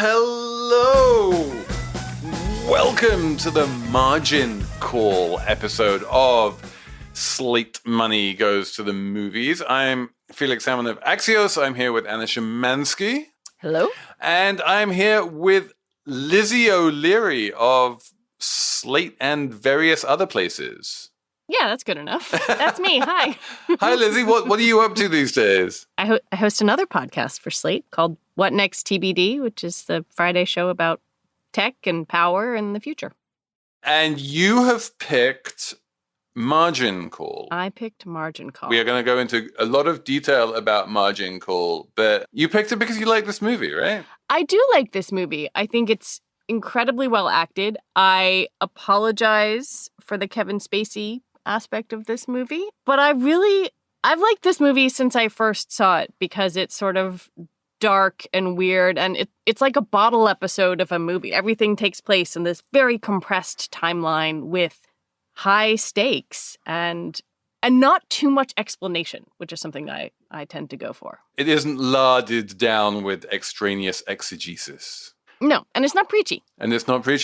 Hello! Welcome to the Margin Call episode of Slate Money Goes to the Movies. I'm Felix Salmon of Axios. I'm here with Anna Szymanski. Hello. And I'm here with Lizzie O'Leary of Slate and various other places. Yeah, that's good enough. That's me. Hi. Hi, Lizzie. What are you up to these days? I host another podcast for Slate called What Next TBD, which is the Friday show about tech and power and the future. And you have picked Margin Call. I picked Margin Call. We are going to go into a lot of detail about Margin Call, but you picked it because you like this movie, right? I do like this movie. I think it's incredibly well acted. I apologize for the Kevin Spacey aspect of this movie, but I've liked this movie since I first saw it because it's sort of dark and weird, and it's like a bottle episode of a movie. Everything takes place in this very compressed timeline with high stakes and not too much explanation, which is something I tend to go for. It isn't larded down with extraneous exegesis. No, and it's not preachy.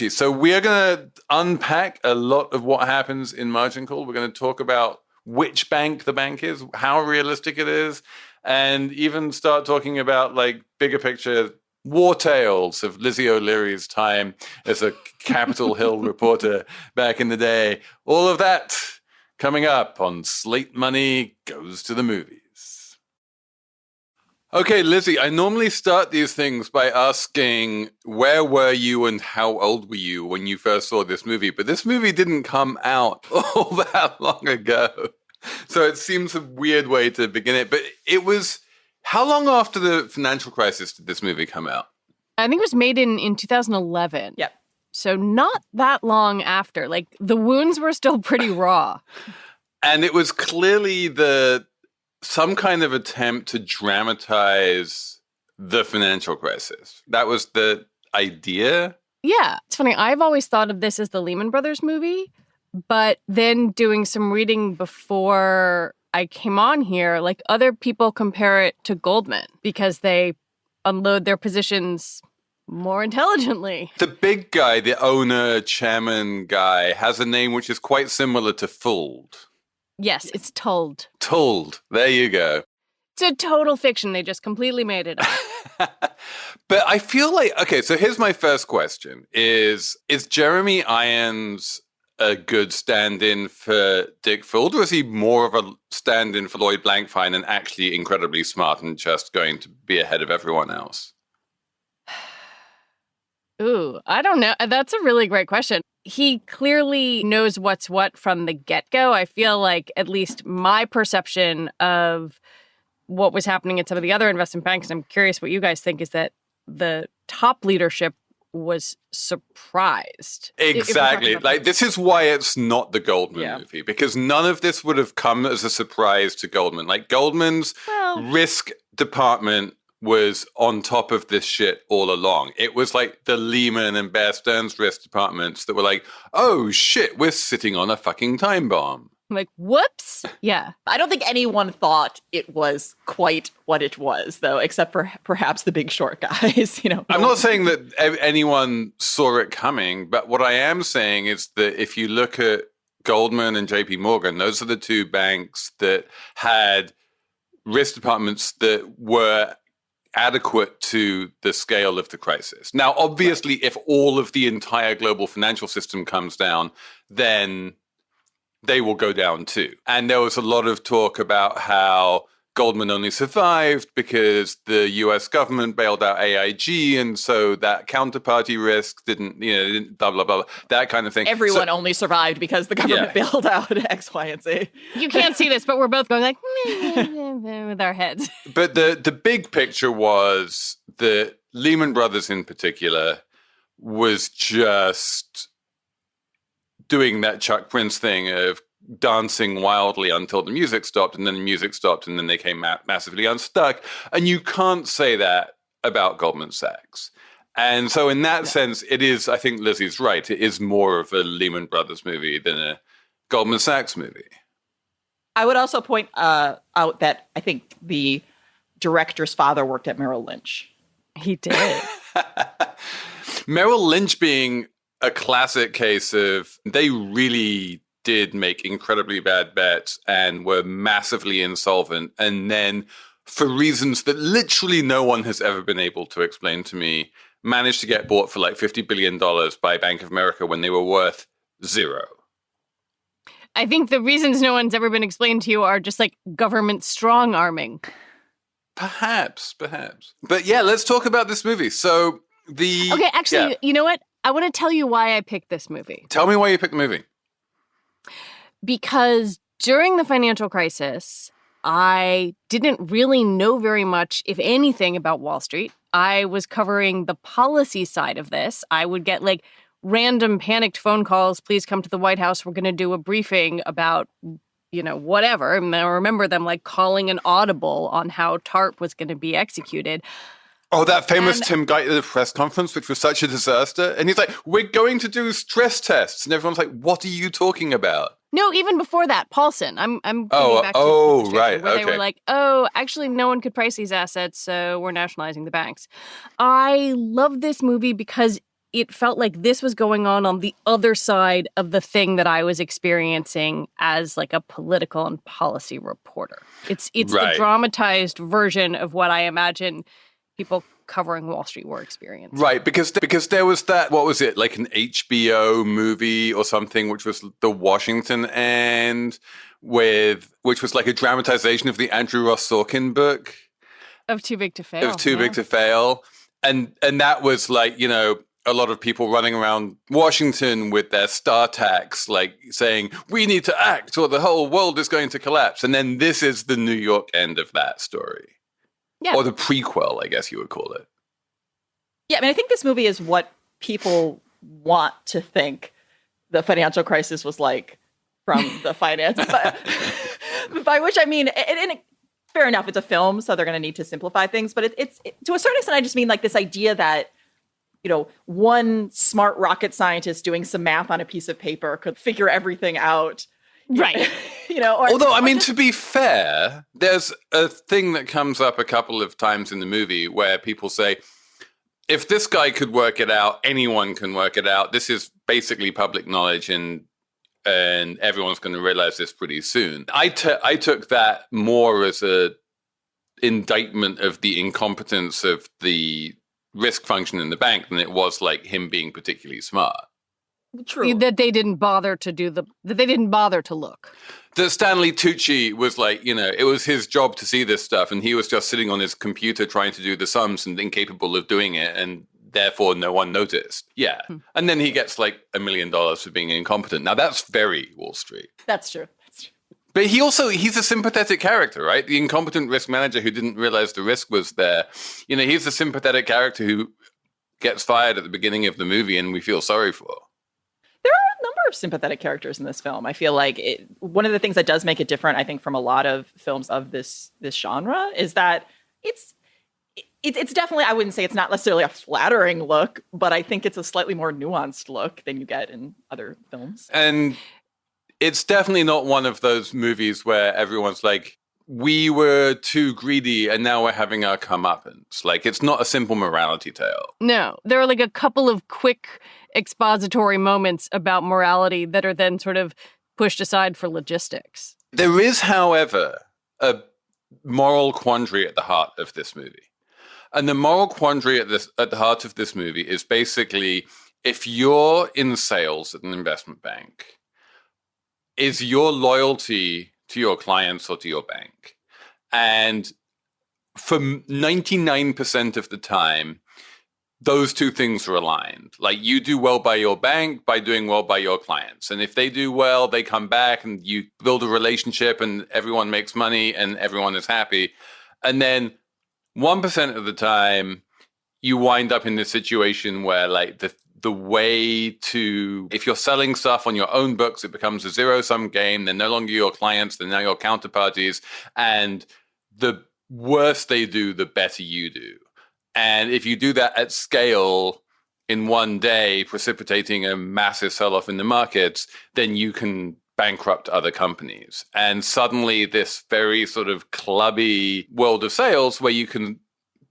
So we are going to unpack a lot of what happens in Margin Call. We're going to talk about which bank the bank is, how realistic it is, and even start talking about like bigger picture war tales of Lizzie O'Leary's time as a Capitol Hill reporter back in the day. All of that coming up on Slate Money Goes to the Movies. Okay, Lizzie, I normally start these things by asking, where were you and how old were you when you first saw this movie? But this movie didn't come out all that long ago. So it seems a weird way to begin it. But it was, how long after the financial crisis did this movie come out? I think it was made in 2011. Yep. So not that long after. Like, the wounds were still pretty raw. And it was clearly some kind of attempt to dramatize the financial crisis. That was the idea. Yeah. It's funny. I've always thought of this as the Lehman Brothers movie, but then doing some reading before I came on here, like other people compare it to Goldman because they unload their positions more intelligently. The big guy, the owner, chairman guy, has a name which is quite similar to Fooled. Yes, it's told. Told. There you go. It's a total fiction. They just completely made it up. But I feel like, okay, so here's my first question. Is Jeremy Irons a good stand-in for Dick Fooled, or is he more of a stand-in for Lloyd Blankfein and actually incredibly smart and just going to be ahead of everyone else? Ooh, I don't know. That's a really great question. He clearly knows what's what from the get-go. I feel like at least my perception of what was happening at some of the other investment banks, and I'm curious what you guys think, is that the top leadership was surprised. Exactly. Like, this is why it's not the Goldman movie, because none of this would have come as a surprise to Goldman. Like, Goldman's risk department was on top of this shit all along. It was like the Lehman and Bear Stearns risk departments that were like, oh shit, we're sitting on a fucking time bomb. Like, whoops. Yeah. I don't think anyone thought it was quite what it was, though, except for perhaps the Big Short guys. I'm not saying that anyone saw it coming, but what I am saying is that if you look at Goldman and JP Morgan, those are the two banks that had risk departments that were adequate to the scale of the crisis. Now, obviously, if all of the entire global financial system comes down, then they will go down too. And there was a lot of talk about how Goldman only survived because the US government bailed out AIG, and so that counterparty risk didn't blah, blah, blah, that kind of thing. Everyone only survived because the government bailed out X, Y, and Z. You can't see this, but we're both going like, with our heads. But the big picture was that Lehman Brothers in particular was just doing that Chuck Prince thing of dancing wildly until the music stopped, and then the music stopped, and then they came massively unstuck. And you can't say that about Goldman Sachs. And so in that sense, it is, I think Lizzie's right, it is more of a Lehman Brothers movie than a Goldman Sachs movie. I would also point out that I think the director's father worked at Merrill Lynch. He did. Merrill Lynch being a classic case of they really did make incredibly bad bets and were massively insolvent. And then for reasons that literally no one has ever been able to explain to me, managed to get bought for like $50 billion by Bank of America when they were worth zero. I think the reasons no one's ever been explained to you are just like government strong arming. Perhaps. But yeah, let's talk about this movie. So Okay, actually, you know what? I want to tell you why I picked this movie. Tell me why you picked the movie. Because during the financial crisis, I didn't really know very much, if anything, about Wall Street. I was covering the policy side of this. I would get like random panicked phone calls. Please come to the White House. We're going to do a briefing about, whatever. And I remember them like calling an audible on how TARP was going to be executed. Oh, that famous Tim Guy at the press conference, which was such a disaster. And he's like, we're going to do stress tests. And everyone's like, what are you talking about? No, even before that, Paulson. I'm getting back to right. Where okay. They were like, actually, no one could price these assets, so we're nationalizing the banks. I love this movie because it felt like this was going on the other side of the thing that I was experiencing as like a political and policy reporter. It's the dramatized version of what I imagine people covering Wall Street were experiencing. Right, because there was that, what was it, like an HBO movie or something, which was The Washington End, which was like a dramatization of the Andrew Ross Sorkin book. Of Too Big to Fail. Big to Fail. And that was like, a lot of people running around Washington with their StarTacs, like saying, we need to act or the whole world is going to collapse. And then this is the New York end of that story. Yeah. Or the prequel, I guess you would call it. Yeah, I mean, I think this movie is what people want to think the financial crisis was like from the finance. But by which I mean, fair enough, it's a film, so they're going to need to simplify things. But it's to a certain extent, I just mean like this idea that, one smart rocket scientist doing some math on a piece of paper could figure everything out. Right. Although, I mean, to be fair, there's a thing that comes up a couple of times in the movie where people say, if this guy could work it out, anyone can work it out. This is basically public knowledge and everyone's going to realize this pretty soon. I took that more as a indictment of the incompetence of the risk function in the bank than it was like him being particularly smart. True. That they didn't bother to look. That Stanley Tucci was like, it was his job to see this stuff, and he was just sitting on his computer trying to do the sums and incapable of doing it, and therefore no one noticed. Yeah. And then he gets like $1 million for being incompetent. Now that's very Wall Street. That's true. But he's a sympathetic character, right? The incompetent risk manager who didn't realize the risk was there. He's a sympathetic character who gets fired at the beginning of the movie and we feel sorry for. There are a number of sympathetic characters in this film. I feel like one of the things that does make it different, I think, from a lot of films of this genre is that it's definitely, I wouldn't say it's not necessarily a flattering look, but I think it's a slightly more nuanced look than you get in other films. And it's definitely not one of those movies where everyone's like, we were too greedy and now we're having our comeuppance. Like, it's not a simple morality tale. No, there are like a couple of quick expository moments about morality that are then sort of pushed aside for logistics. There is, however, a moral quandary at the heart of this movie. And the moral quandary at the heart of this movie is basically, if you're in sales at an investment bank, is your loyalty to your clients or to your bank? And for 99% of the time, those two things are aligned. Like, you do well by your bank by doing well by your clients. And if they do well, they come back and you build a relationship and everyone makes money and everyone is happy. And then 1% of the time, you wind up in this situation where like the way to, if you're selling stuff on your own books, it becomes a zero-sum game. They're no longer your clients. They're now your counterparties. And the worse they do, the better you do. And if you do that at scale in one day, precipitating a massive sell-off in the markets, then you can bankrupt other companies. And suddenly this very sort of clubby world of sales where you can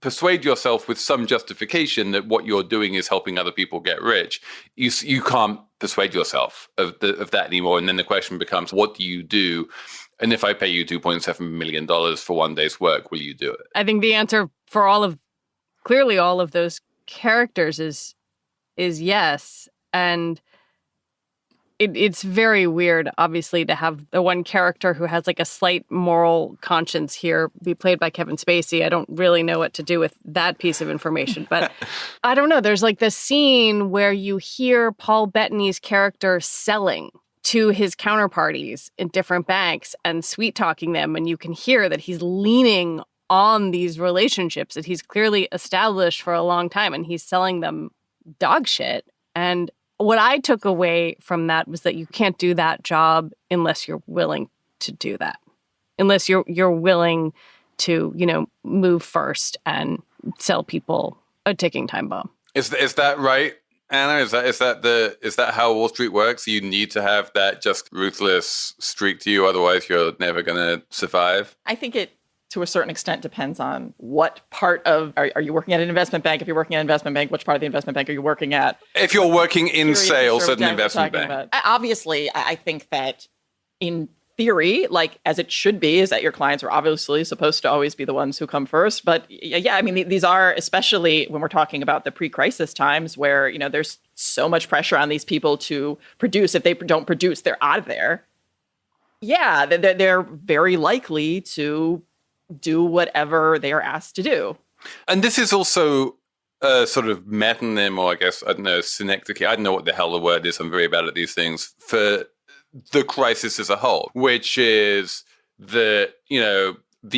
persuade yourself with some justification that what you're doing is helping other people get rich, you can't persuade yourself of that anymore. And then the question becomes, what do you do? And if I pay you $2.7 million for one day's work, will you do it? I think the answer for clearly all of those characters is yes. And it's very weird, obviously, to have the one character who has like a slight moral conscience here be played by Kevin Spacey. I don't really know what to do with that piece of information, but I don't know. There's like this scene where you hear Paul Bettany's character selling to his counterparties in different banks and sweet talking them. And you can hear that he's leaning on these relationships that he's clearly established for a long time, and he's selling them dog shit. And what I took away from that was that you can't do that job unless you're willing to do that, unless you're willing to, move first and sell people a ticking time bomb. Is that right, Anna? Is that how Wall Street works? You need to have that just ruthless streak to you, otherwise you're never going to survive. I think it, to a certain extent, depends on what part of, are you working at an investment bank? If you're working at an investment bank, which part of the investment bank are you working at? If you're working in sales at an investment bank. Obviously, I think that in theory, like as it should be, is that your clients are obviously supposed to always be the ones who come first. But yeah, I mean, these are, especially when we're talking about the pre-crisis times where, there's so much pressure on these people to produce. If they don't produce, they're out of there. Yeah, they're very likely to do whatever they are asked to do. And this is also a sort of metonym, or I guess, I don't know, synecdoche. I don't know what the hell the word is. I'm very bad at these things. For the crisis as a whole, which is the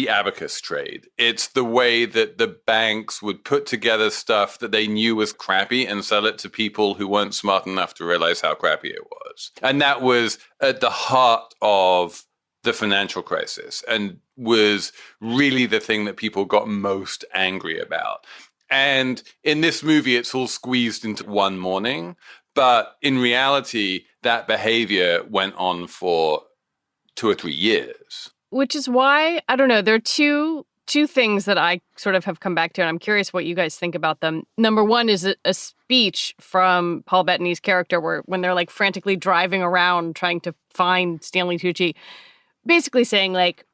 abacus trade. It's the way that the banks would put together stuff that they knew was crappy and sell it to people who weren't smart enough to realize how crappy it was. And that was at the heart of the financial crisis and was really the thing that people got most angry about. And in this movie, it's all squeezed into one morning. But in reality, that behavior went on for 2 or 3 years. Which is why, I don't know, there are two things that I sort of have come back to, and I'm curious what you guys think about them. Number one is a speech from Paul Bettany's character when they're like frantically driving around trying to find Stanley Tucci, basically saying like,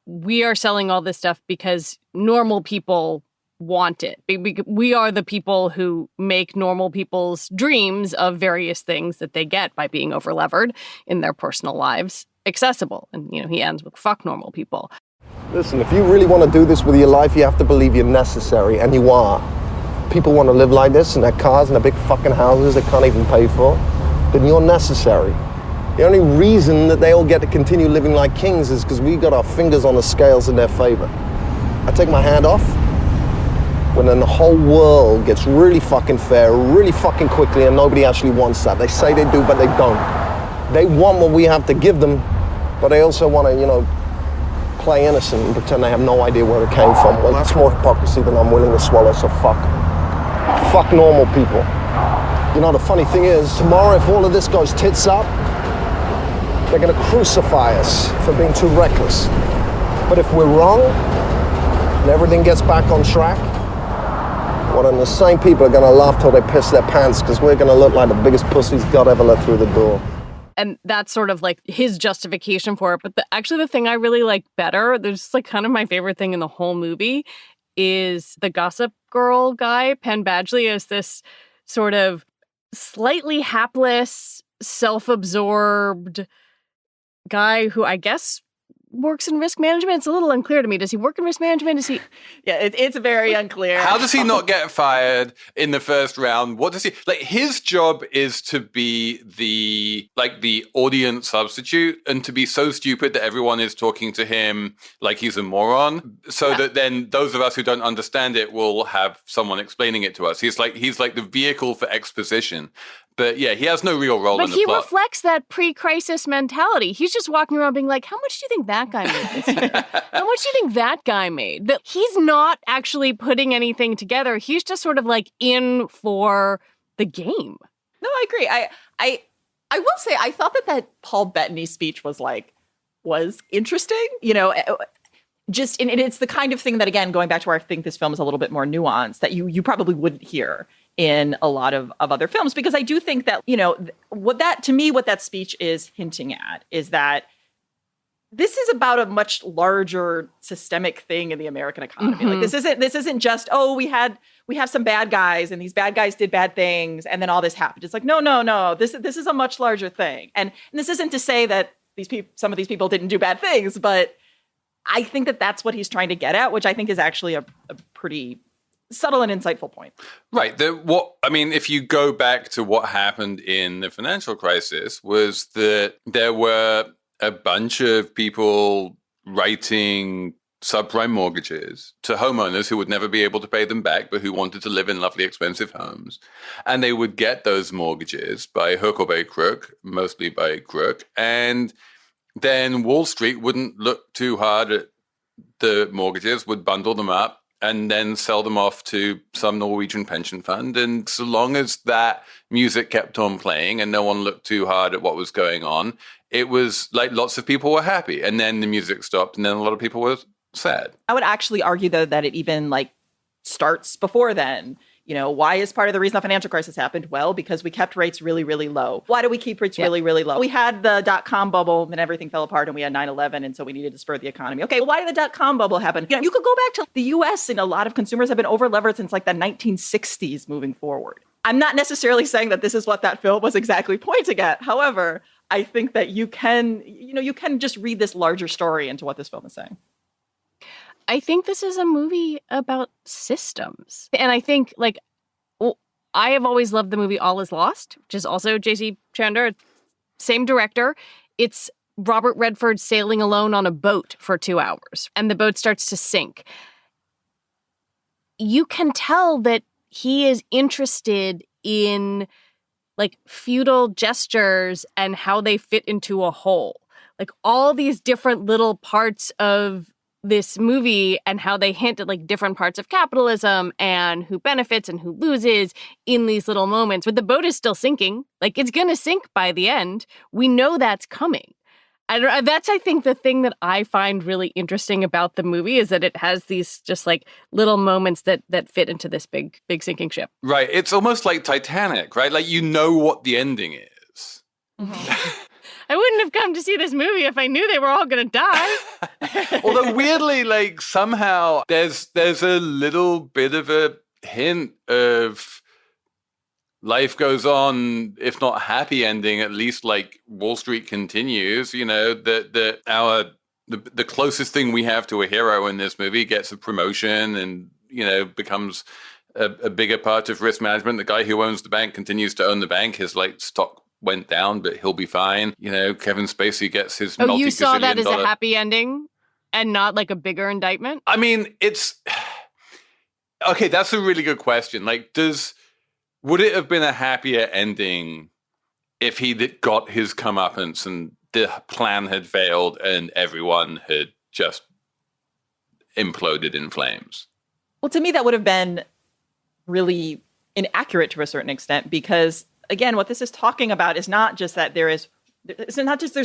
we are selling all this stuff because normal people want it. We are the people who make normal people's dreams of various things that they get by being overlevered in their personal lives accessible. And, he ends with fuck normal people. Listen, if you really want to do this with your life, you have to believe you're necessary, and you are. People want to live like this in their cars and their big fucking houses they can't even pay for, then you're necessary. The only reason that they all get to continue living like kings is because we got our fingers on the scales in their favor. I take my hand off when then the whole world gets really fucking fair, really fucking quickly, and nobody actually wants that. They say they do, but they don't. They want what we have to give them, but they also want to, play innocent and pretend they have no idea where it came from. Well, that's more hypocrisy than I'm willing to swallow, so fuck normal people. The funny thing is, tomorrow if all of this goes tits up, they're going to crucify us for being too reckless. But if we're wrong and everything gets back on track, well, then the same people are going to laugh till they piss their pants because we're going to look like the biggest pussies God ever let through the door. And that's sort of like his justification for it. But actually the thing I really like better, there's like kind of my favorite thing in the whole movie, is the Gossip Girl guy, Penn Badgley, as this sort of slightly hapless, self-absorbed guy who I guess works in risk management. It's a little unclear to me. Does he work in risk management? Is he? Yeah, it's very unclear. How does he not get fired in the first round? What does he like? His job is to be the audience substitute and to be so stupid that everyone is talking to him like he's a moron. So that then those of us who don't understand it will have someone explaining it to us. He's like the vehicle for exposition. But yeah, he has no real role in the plot. But he reflects that pre-crisis mentality. He's just walking around being like, how much do you think that guy made this year? How much do you think that guy made? That he's not actually putting anything together. He's just sort of like in for the game. No, I agree. I will say, I thought that Paul Bettany speech was interesting. just, and it's the kind of thing that, again, going back to where I think this film is a little bit more nuanced, that you probably wouldn't hear in a lot of other films, because I do think that, what that speech is hinting at is that this is about a much larger systemic thing in the American economy. Like this isn't just, we have some bad guys and these bad guys did bad things and then all this happened. It's like, no. This is a much larger thing. And this isn't to say that some of these people didn't do bad things, but I think that that's what he's trying to get at, which I think is actually a pretty subtle and insightful point. Right. If you go back to what happened in the financial crisis, was that there were a bunch of people writing subprime mortgages to homeowners who would never be able to pay them back, but who wanted to live in lovely, expensive homes. And they would get those mortgages by hook or by crook, mostly by crook. And then Wall Street wouldn't look too hard at the mortgages, would bundle them up and then sell them off to some Norwegian pension fund. And so long as that music kept on playing and no one looked too hard at what was going on, it was like lots of people were happy. And then the music stopped and then a lot of people were sad. I would actually argue, though, that it even starts before then. Why is part of the reason the financial crisis happened? Well, because we kept rates really, really low. Why do we keep rates really, really low? We had the dot-com bubble and everything fell apart and we had 9/11. And so we needed to spur the economy. Okay, well, why did the dot-com bubble happen? You could go back to the US, and a lot of consumers have been over-leveraged since the 1960s moving forward. I'm not necessarily saying that this is what that film was exactly pointing at. However, I think that you can just read this larger story into what this film is saying. I think this is a movie about systems. And I think, I have always loved the movie All Is Lost, which is also J.C. Chandor, same director. It's Robert Redford sailing alone on a boat for 2 hours, and the boat starts to sink. You can tell that he is interested in, feudal gestures and how they fit into a whole. All these different little parts of this movie and how they hint at different parts of capitalism and who benefits and who loses in these little moments. But the boat is still sinking. It's going to sink by the end. We know that's coming. And that's, I think, the thing that I find really interesting about the movie is that it has these just little moments that fit into this big sinking ship. Right. It's almost like Titanic, right? What the ending is. Mm-hmm. I wouldn't have come to see this movie if I knew they were all going to die. Although weirdly, somehow there's a little bit of a hint of life goes on, if not happy ending, at least Wall Street continues. The closest thing we have to a hero in this movie gets a promotion and becomes a bigger part of risk management. The guy who owns the bank continues to own the bank. His stock went down, but he'll be fine. Kevin Spacey gets his multi-gazillion you saw that as a happy ending and not a bigger indictment? I mean, it's... Okay, that's a really good question. Would it have been a happier ending if he got his comeuppance and the plan had failed and everyone had just imploded in flames? Well, to me, that would have been really inaccurate to a certain extent, because again, what this is talking about is not just that there's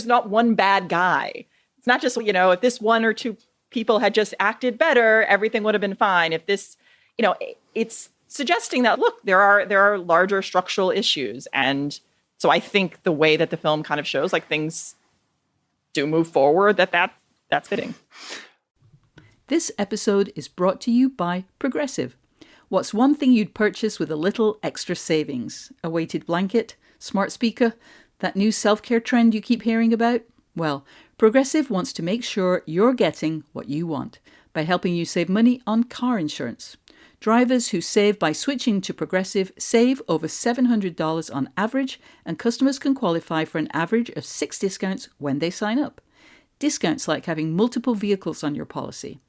not one bad guy. It's not just, if this one or two people had just acted better, everything would have been fine. If this, it's suggesting that, look, there are larger structural issues. And so I think the way that the film kind of shows things do move forward, that's fitting. This episode is brought to you by Progressive. What's one thing you'd purchase with a little extra savings? A weighted blanket? Smart speaker? That new self-care trend you keep hearing about? Well, Progressive wants to make sure you're getting what you want by helping you save money on car insurance. Drivers who save by switching to Progressive save over $700 on average, and customers can qualify for an average of 6 discounts when they sign up. Discounts like having multiple vehicles on your policy.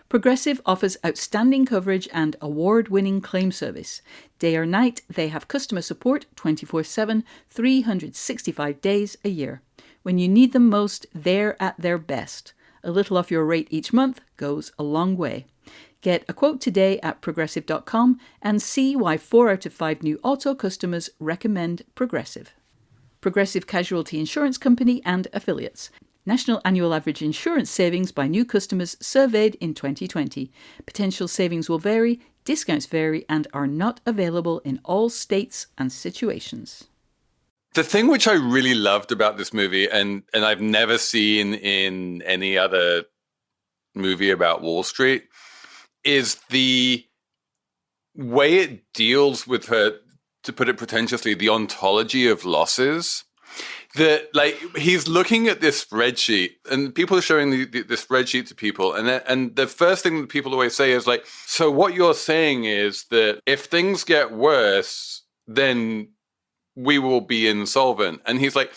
Progressive offers outstanding coverage and award-winning claim service. Day or night, they have customer support 24/7, 365 days a year. When you need them most, they're at their best. A little off your rate each month goes a long way. Get a quote today at progressive.com and see why 4 out of 5 new auto customers recommend Progressive. Progressive Casualty Insurance Company and Affiliates. National annual average insurance savings by new customers surveyed in 2020. Potential savings will vary, discounts vary, and are not available in all states and situations. The thing which I really loved about this movie, and I've never seen in any other movie about Wall Street, is the way it deals with her, to put it pretentiously, the ontology of losses. That, like, he's looking at this spreadsheet, and people are showing the spreadsheet to people, and the first thing that people always say is like, so what you're saying is that if things get worse, then we will be insolvent. And he's like,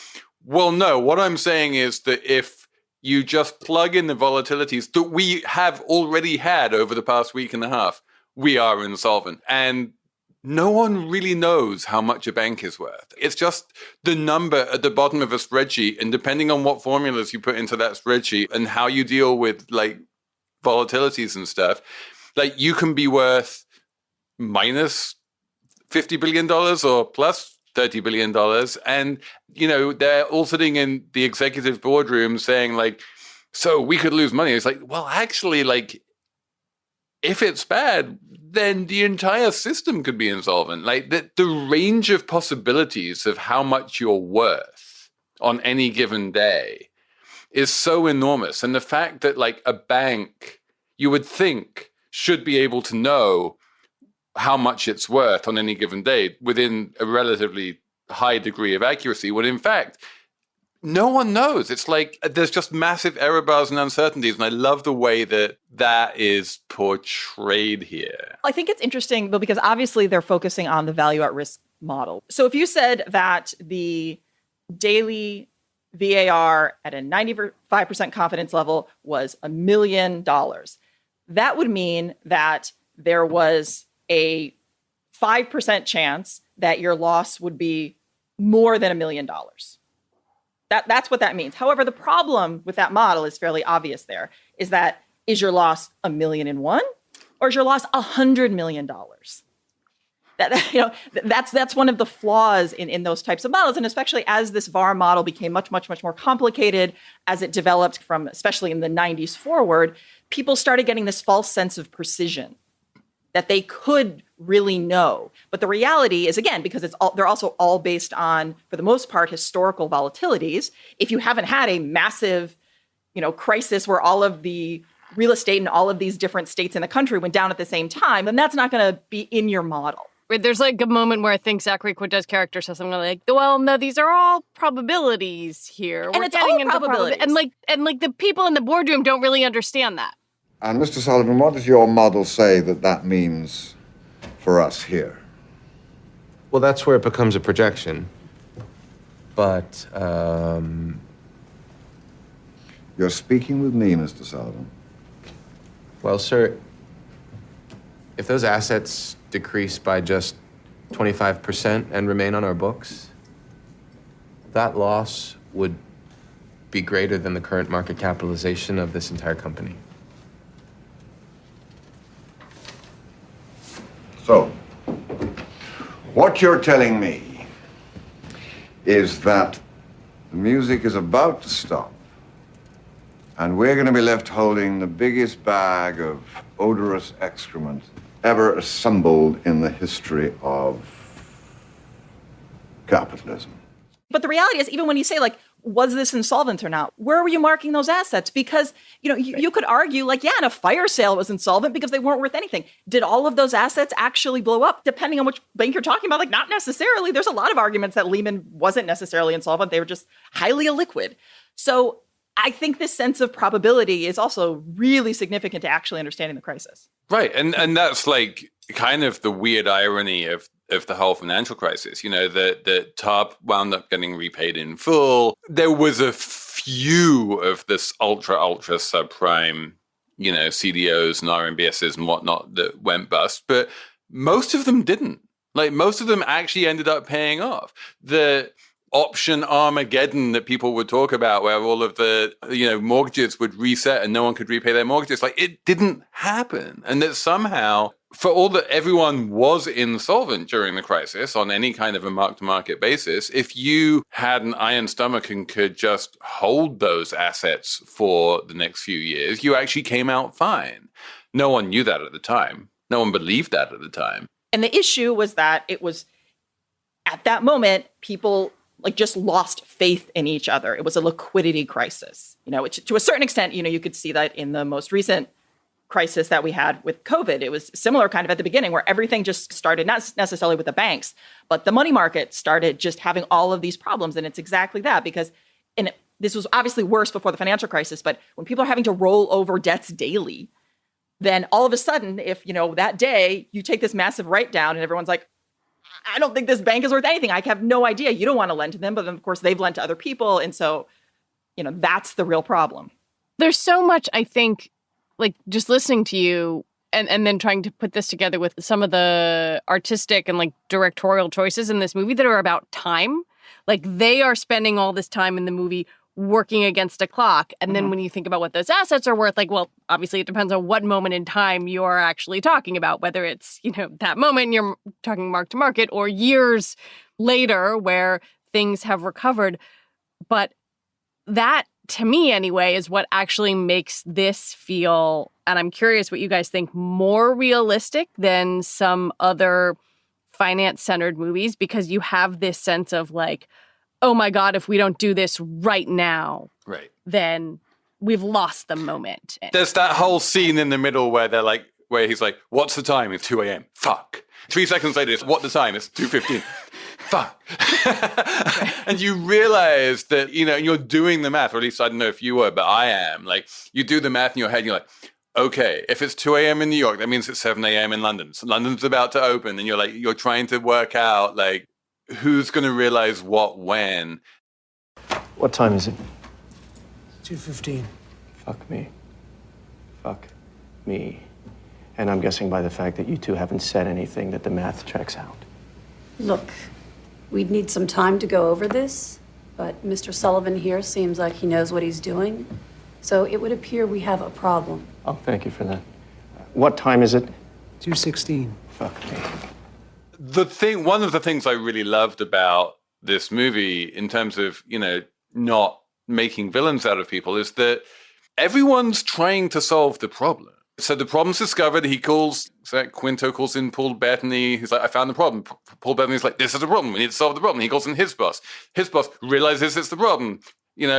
well, no, what I'm saying is that if you just plug in the volatilities that we have already had over the past week and a half, we are insolvent. And no one really knows how much a bank is worth. It's just the number at the bottom of a spreadsheet. And depending on what formulas you put into that spreadsheet and how you deal with like volatilities and stuff, like you can be worth minus $50 billion or plus $30 billion. And, you know, they're all sitting in the executive boardroom saying like, so we could lose money. It's like, well, actually, like, if it's bad, then the entire system could be insolvent. Like the range of possibilities of how much you're worth on any given day is so enormous. And the fact that like a bank, you would think, should be able to know how much it's worth on any given day within a relatively high degree of accuracy, when in fact, no one knows. It's like there's just massive error bars and uncertainties. And I love the way that that is portrayed here. I think it's interesting, though, because obviously they're focusing on the value at risk model. So if you said that the daily VAR at a 95% confidence level was $1 million, that would mean that there was a 5% chance that your loss would be more than $1 million. That's what that means. However, the problem with that model is fairly obvious there, is that is your loss $1 million in one, or is your loss $100 million? That's one of the flaws in those types of models. And especially as this VAR model became much more complicated, as it developed from, especially in the 90s forward, people started getting this false sense of precision that they could really know. But the reality is, again, because they're also all based on, for the most part, historical volatilities. If you haven't had a massive, crisis where all of the real estate in all of these different states in the country went down at the same time, then that's not going to be in your model. There's like a moment where I think Zachary Quinto's character says something like, well, no, these are all probabilities here. And it's all probabilities. And the people in the boardroom don't really understand that. And Mr. Sullivan, what does your model say that means for us here? Well, that's where it becomes a projection. But, You're speaking with me, Mr. Sullivan. Well, sir, if those assets decrease by just 25% and remain on our books, that loss would be greater than the current market capitalization of this entire company. So, what you're telling me is that the music is about to stop, and we're going to be left holding the biggest bag of odorous excrement ever assembled in the history of capitalism. But the reality is, even when you say, was this insolvent or not? Where were you marking those assets? Because, you could argue, in a fire sale it was insolvent because they weren't worth anything. Did all of those assets actually blow up? Depending on which bank you're talking about, not necessarily. There's a lot of arguments that Lehman wasn't necessarily insolvent. They were just highly illiquid. So I think this sense of probability is also really significant to actually understanding the crisis. Right. And that's kind of the weird irony of the whole financial crisis, the top wound up getting repaid in full. There was a few of this ultra subprime, CDOs and RMBSs and whatnot that went bust, but most of them didn't. Most of them actually ended up paying off. The option Armageddon that people would talk about, where all of the, mortgages would reset and no one could repay their mortgages. Like, it didn't happen. And that somehow, for all that everyone was insolvent during the crisis on any kind of a mark-to-market basis, if you had an iron stomach and could just hold those assets for the next few years, you actually came out fine. No one knew that at the time. No one believed that at the time. And the issue was that it was, at that moment, people just lost faith in each other. It was a liquidity crisis, which to a certain extent, you could see that in the most recent crisis that we had with COVID. It was similar kind of at the beginning, where everything just started, not necessarily with the banks, but the money market started just having all of these problems. And it's exactly that, because this was obviously worse before the financial crisis, but when people are having to roll over debts daily, then all of a sudden, if, that day you take this massive write down and everyone's like, I don't think this bank is worth anything. I have no idea. You don't want to lend to them. But then, of course, they've lent to other people. And so, that's the real problem. There's so much, I think, just listening to you and then trying to put this together with some of the artistic and directorial choices in this movie that are about time. They are spending all this time in the movie working against a clock. And then when you think about what those assets are worth, obviously it depends on what moment in time you're actually talking about, whether it's, that moment you're talking mark to market or years later where things have recovered. But that, to me anyway, is what actually makes this feel, and I'm curious what you guys think, more realistic than some other finance-centered movies, because you have this sense of oh my God, if we don't do this right now, then we've lost the moment. There's that whole scene in the middle where where he's like, what's the time? It's 2 a.m. Fuck. 3 seconds later, it's what the time? It's 2:15. Fuck. And you realize that, you're doing the math, or at least I don't know if you were, but I am. You do the math in your head and you're like, okay, if it's 2 a.m. in New York, that means it's 7 a.m. in London. So London's about to open, and you're trying to work out, who's going to realize what when. What time is it? 2:15. Fuck me. Fuck me. And I'm guessing by the fact that you two haven't said anything that the math checks out. Look, we'd need some time to go over this, but Mr. Sullivan here seems like he knows what he's doing. So it would appear we have a problem. Oh, thank you for that. What time is it? 2:16. Fuck me. One of the things I really loved about this movie, in terms of, not making villains out of people, is that everyone's trying to solve the problem. So the problem's discovered. Quinto calls in Paul Bettany. He's like, I found the problem. Paul Bettany's like, this is a problem. We need to solve the problem. He calls in his boss. His boss realizes it's the problem,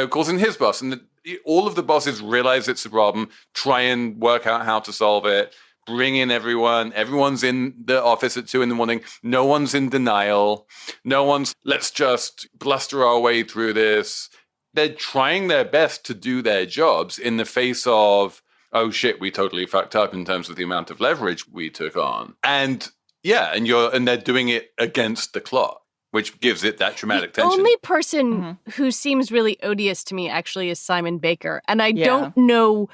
calls in his boss. And all of the bosses realize it's a problem, try and work out how to solve it. Bring in everyone. Everyone's in the office at 2 a.m. No one's in denial. No one's, let's just bluster our way through this. They're trying their best to do their jobs in the face of, oh shit, we totally fucked up in terms of the amount of leverage we took on. And they're doing it against the clock, which gives it that dramatic tension. The only person who seems really odious to me actually is Simon Baker. And I don't know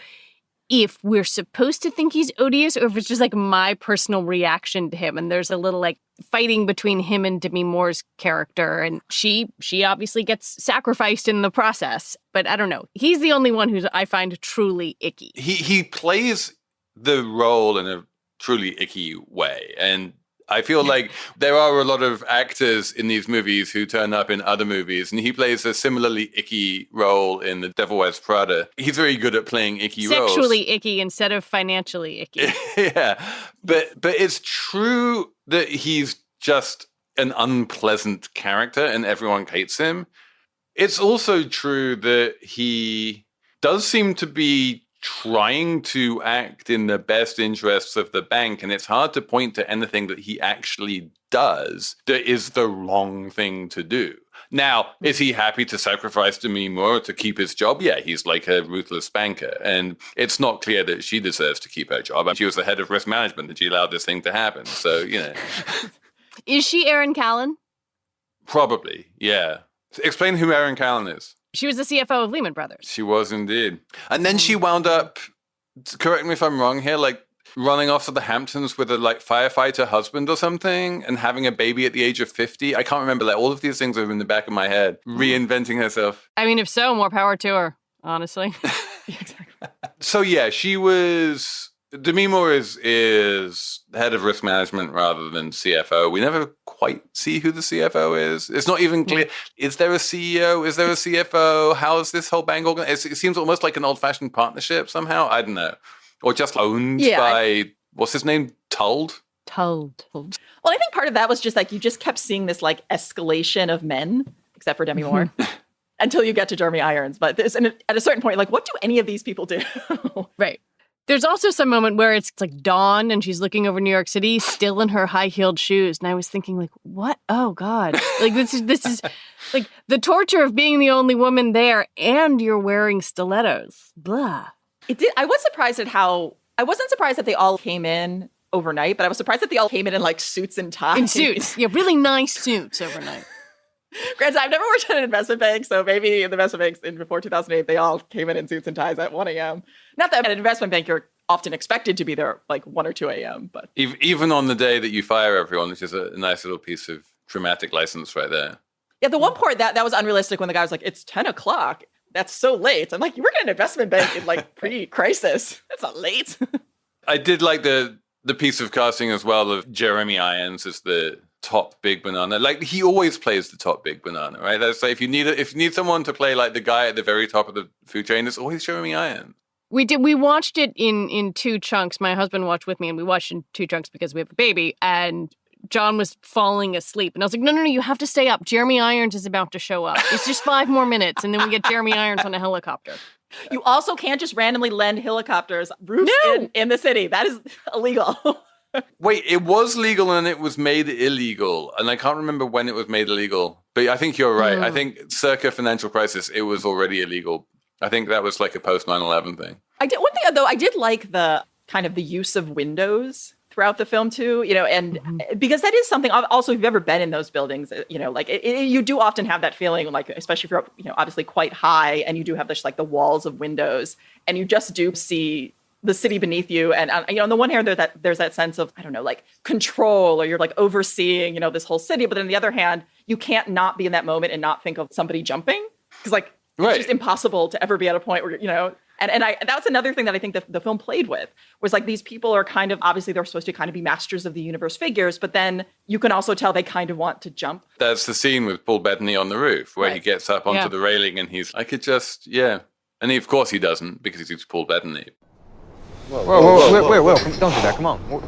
if we're supposed to think he's odious or if it's just my personal reaction to him. And there's a little fighting between him and Demi Moore's character. And she obviously gets sacrificed in the process. But I don't know. He's the only one who I find truly icky. He plays the role in a truly icky way. And I feel like there are a lot of actors in these movies who turn up in other movies, and he plays a similarly icky role in The Devil Wears Prada. He's very good at playing icky roles. Sexually icky instead of financially icky. Yeah, but it's true that he's just an unpleasant character and everyone hates him. It's also true that he does seem to be trying to act in the best interests of the bank, and it's hard to point to anything that he actually does that is the wrong thing to do. Now, is he happy to sacrifice Demi Moore to keep his job? Yeah, he's like a ruthless banker, and it's not clear that she deserves to keep her job. She was the head of risk management, and she allowed this thing to happen. So, Is she Erin Callan? Probably, yeah. Explain who Erin Callan is. She was the CFO of Lehman Brothers. She was indeed. And then she wound up, correct me if I'm wrong here, running off to the Hamptons with a like firefighter husband or something and having a baby at the age of 50. I can't remember. Like all of these things are in the back of my head. Reinventing herself. I mean, if so, more power to her, honestly. So yeah, she was... Demi Moore is head of risk management rather than CFO. We never quite see who the CFO is. It's not even clear. Is there a CEO? Is there a CFO? How is this whole bank organized? It seems almost like an old-fashioned partnership somehow. I don't know. Or just owned by, what's his name? Tuld? Tuld. Well, I think part of that was just like you just kept seeing this like escalation of men, except for Demi Moore, until you get to Jeremy Irons. But at a certain point, like, what do any of these people do? Right. There's also some moment where it's like dawn and she's looking over New York City, still in her high-heeled shoes. And I was thinking, like, what? Oh, God. Like, this is like the torture of being the only woman there and you're wearing stilettos. Blah. I was surprised at I wasn't surprised that they all came in overnight, but I was surprised that they all came in like suits and ties. In suits. Yeah, really nice suits overnight. Granted, I've never worked at an investment bank, so maybe in the investment banks before 2008, they all came in suits and ties at 1 a.m. Not that at an investment bank, you're often expected to be there like 1 or 2 a.m. But even on the day that you fire everyone, which is a nice little piece of dramatic license right there. Yeah, the one part that was unrealistic when the guy was like, it's 10 o'clock. That's so late. I'm like, you work at an investment bank in like pre-crisis. That's not late. I did like the piece of casting as well of Jeremy Irons as the top big banana. Like he always plays the top big banana, right? That's like if you need someone to play like the guy at the very top of the food chain, it's always Jeremy Irons. We watched it in two chunks. My husband watched with me and we watched in two chunks because we have a baby and John was falling asleep. And I was like, no, you have to stay up. Jeremy Irons is about to show up. It's just 5 more minutes and then we get Jeremy Irons on a helicopter. You also can't just randomly lend helicopters roofs in the city. That is illegal. Wait, it was legal and it was made illegal. And I can't remember when it was made illegal. But I think you're right. I think circa financial crisis, it was already illegal. I think that was like a post 9/11 thing. One thing, though, I did like the kind of the use of windows throughout the film, too, and because that is something, also, if you've ever been in those buildings, like you do often have that feeling, like, especially if you're, obviously quite high and you do have this, like the walls of windows and you just do see the city beneath you. And, on the one hand, there's that sense of, I don't know, like control or you're like overseeing, this whole city. But on the other hand, you can't not be in that moment and not think of somebody jumping because like, it's just impossible to ever be at a point where, and that's another thing that I think the film played with was like these people are kind of, obviously they're supposed to kind of be masters of the universe figures, but then you can also tell they kind of want to jump. That's the scene with Paul Bettany on the roof where he gets up onto the railing and he's, I could just, And of course he doesn't because he's Paul Bettany. Whoa, don't do that, come on.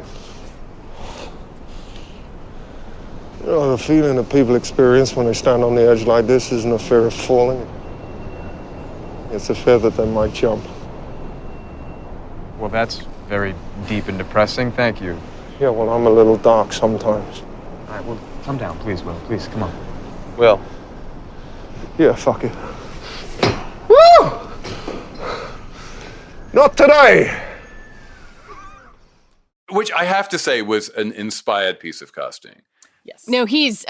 The feeling that people experience when they stand on the edge like this isn't a fear of falling. It's a fear that they might jump. Well, that's very deep and depressing. Thank you. Yeah, well, I'm a little dark sometimes. All right, well, come down, please, Will. Please, come on. Will? Yeah, fuck it. Woo! Not today! Which I have to say was an inspired piece of casting. Yes. No, he's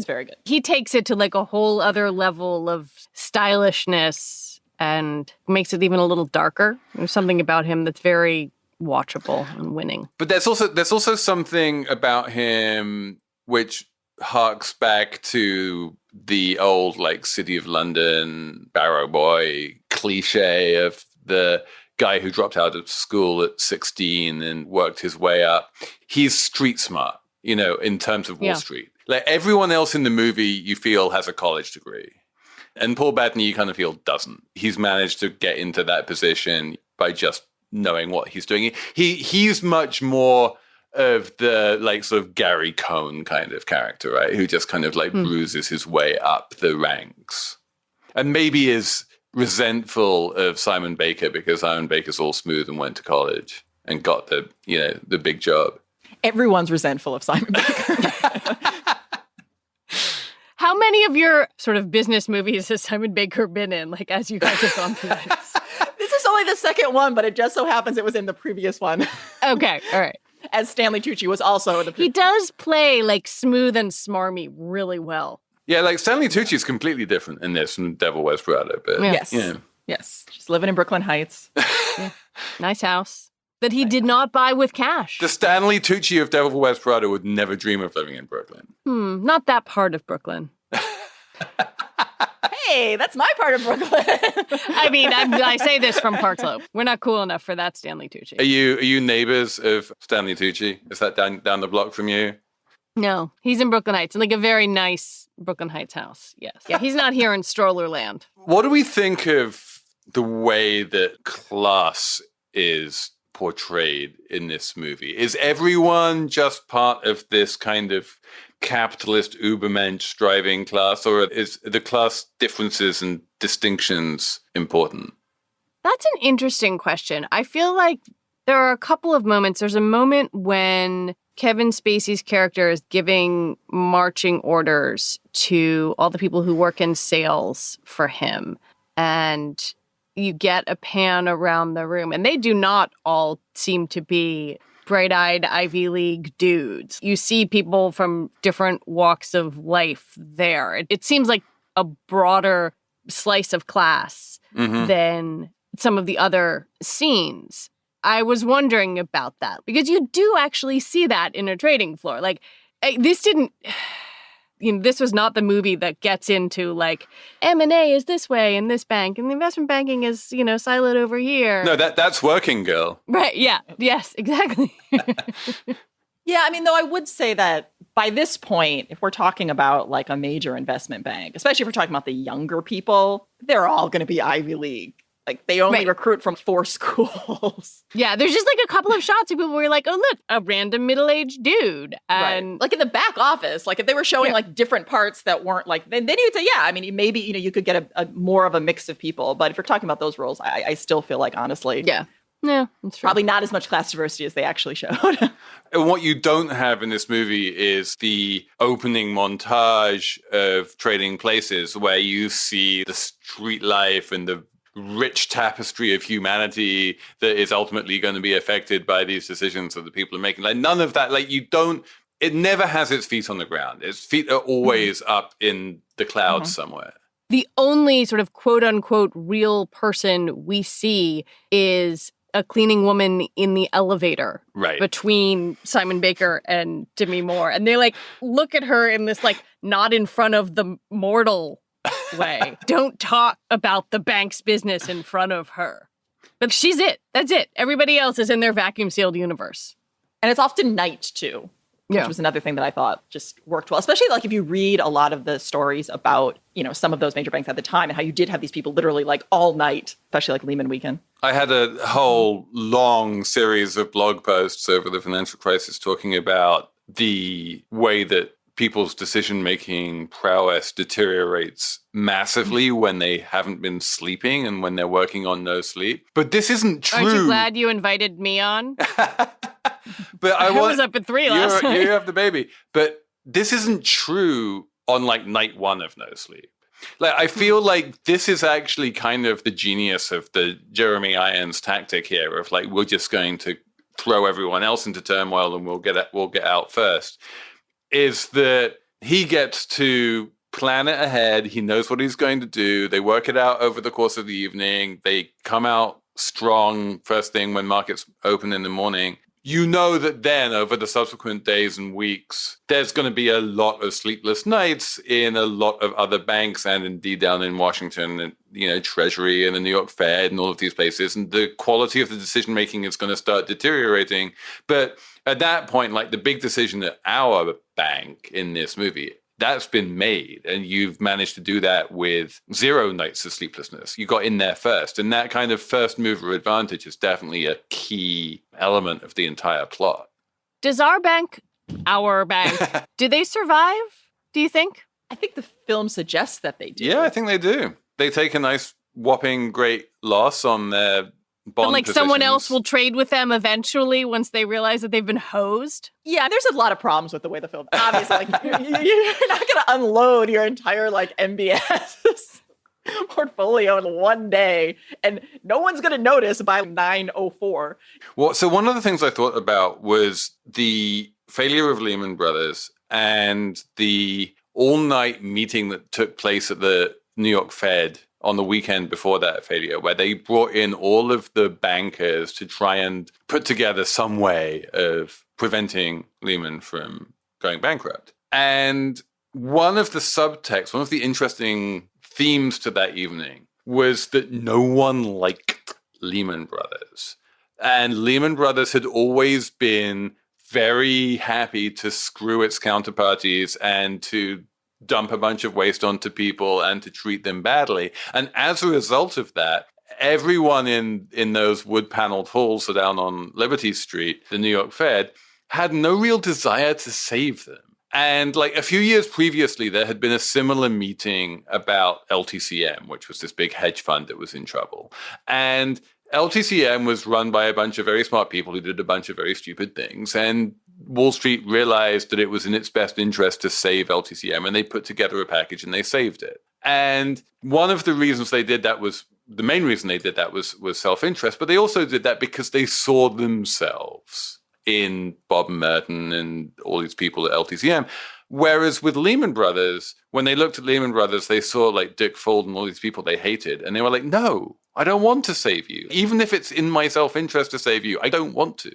very good. He takes it to like a whole other level of stylishness and makes it even a little darker. There's something about him that's very watchable and winning. But there's also something about him which harks back to the old like City of London Barrow Boy cliche of the guy who dropped out of school at 16 and worked his way up. He's street smart, in terms of Wall Street. Like everyone else in the movie, you feel has a college degree. And Paul Bettany, you kind of feel doesn't. He's managed to get into that position by just knowing what he's doing. He's much more of the like sort of Gary Cohn kind of character, right? Who just kind of like bruises his way up the ranks. And maybe is resentful of Simon Baker because Simon Baker's all smooth and went to college and got the big job. Everyone's resentful of Simon Baker. How many of your sort of business movies has Simon Baker been in, like, as you guys have gone through this? This is only the second one, but it just so happens it was in the previous one. Okay, all right. As Stanley Tucci was also in the He does play, like, smooth and smarmy really well. Yeah, like, Stanley Tucci is completely different in this from Devil Wears Prada, but... Yes. Yes. Just living in Brooklyn Heights. Nice house. that he did not buy with cash. The Stanley Tucci of Devil Wears Prada would never dream of living in Brooklyn. Not that part of Brooklyn. Hey, that's my part of Brooklyn. I mean, I say this from Park Slope. We're not cool enough for that Stanley Tucci. Are you neighbors of Stanley Tucci? Is that down the block from you? No, he's in Brooklyn Heights, like a very nice Brooklyn Heights house. Yes. Yeah, he's not here in Stroller Land. What do we think of the way that class is portrayed in this movie? Is everyone just part of this kind of capitalist Ubermensch driving class, or is the class differences and distinctions important? That's an interesting question. I feel like there are a couple of moments. There's a moment when Kevin Spacey's character is giving marching orders to all the people who work in sales for him. And you get a pan around the room, and they do not all seem to be bright-eyed Ivy League dudes. You see people from different walks of life there. It seems like a broader slice of class than some of the other scenes. I was wondering about that because you do actually see that in a trading floor. Like, this didn't... this was not the movie that gets into like M&A is this way in this bank and the investment banking is, siloed over here. No, that's Working Girl. Right. Yeah. Yes, exactly. Yeah. I mean, though, I would say that by this point, if we're talking about like a major investment bank, especially if we're talking about the younger people, they're all going to be Ivy League. Like, they only recruit from 4 schools. Yeah, there's just like a couple of shots of people where you're like, oh, look, a random middle-aged dude. And right. Like in the back office, like if they were showing like different parts that weren't like, then you would say, yeah, I mean, maybe, you could get a more of a mix of people. But if you're talking about those roles, I still feel like, honestly. Yeah, that's true. Probably not as much class diversity as they actually showed. And what you don't have in this movie is the opening montage of Trading Places where you see the street life and the rich tapestry of humanity that is ultimately going to be affected by these decisions that the people are making. Like, none of that, it never has its feet on the ground. Its feet are always up in the clouds somewhere. The only sort of quote unquote real person we see is a cleaning woman in the elevator between Simon Baker and Demi Moore. And they look at her in this not in front of the mortal way. Don't talk about the bank's business in front of her. But she's it. That's it. Everybody else is in their vacuum sealed universe. And it's often night too, which was another thing that I thought just worked well. Especially if you read a lot of the stories about, some of those major banks at the time and how you did have these people literally all night, especially Lehman weekend. I had a whole long series of blog posts over the financial crisis talking about the way that people's decision-making prowess deteriorates massively when they haven't been sleeping and when they're working on no sleep. But this isn't true. Aren't you glad you invited me on? But I was up at 3 last night. You have the baby. But this isn't true on night 1 of no sleep. I feel like this is actually kind of the genius of the Jeremy Irons tactic here of we're just going to throw everyone else into turmoil and we'll get out first. Is that he gets to plan it ahead. He knows what he's going to do. They work it out over the course of the evening. They come out strong first thing when markets open in the morning. You know that then over the subsequent days and weeks, there's going to be a lot of sleepless nights in a lot of other banks and indeed down in Washington and, Treasury and the New York Fed and all of these places. And the quality of the decision making is going to start deteriorating. But at that point, the big decision at our bank in this movie, that's been made. And you've managed to do that with 0 nights of sleeplessness. You got in there first. And that kind of first mover advantage is definitely a key element of the entire plot. Does our bank, do they survive, do you think? I think the film suggests that they do. Yeah, I think they do. They take a nice whopping great loss on their bond but someone else will trade with them eventually once they realize that they've been hosed. Yeah, there's a lot of problems with the way the film. Obviously, you're not going to unload your entire MBS portfolio in one day, and no one's going to notice by 9:04. Well, so one of the things I thought about was the failure of Lehman Brothers and the all-night meeting that took place at the New York Fed on the weekend before that failure, where they brought in all of the bankers to try and put together some way of preventing Lehman from going bankrupt. And one of the subtexts, one of the interesting themes to that evening was that no one liked Lehman Brothers. And Lehman Brothers had always been very happy to screw its counterparties and to dump a bunch of waste onto people and to treat them badly. And as a result of that, everyone in those wood-paneled halls down on Liberty Street, the New York Fed, had no real desire to save them. And like a few years previously, there had been a similar meeting about LTCM, which was this big hedge fund that was in trouble. And LTCM was run by a bunch of very smart people who did a bunch of very stupid things. And Wall Street realized that it was in its best interest to save LTCM, and they put together a package and they saved it. And one of the reasons they did that was, the main reason they did that was self-interest, but they also did that because they saw themselves in Bob Merton and all these people at LTCM. Whereas with Lehman Brothers, when they looked at Lehman Brothers, they saw like Dick Fuld and all these people they hated. And they were like, no, I don't want to save you. Even if it's in my self-interest to save you, I don't want to.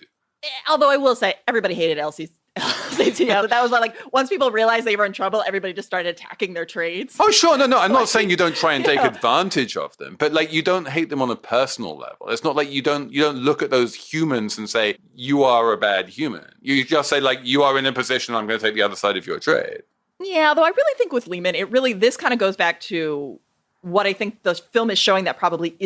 Although I will say, everybody hated LCCM. That was like, once people realized they were in trouble, everybody just started attacking their trades. Oh, sure. No. I'm not saying you don't try and take advantage of them, but like you don't hate them on a personal level. It's not like you don't look at those humans and say, you are a bad human. You just say like, you are in a position, I'm going to take the other side of your trade. Yeah, although I really think with Lehman, this kind of goes back to what I think the film is showing that probably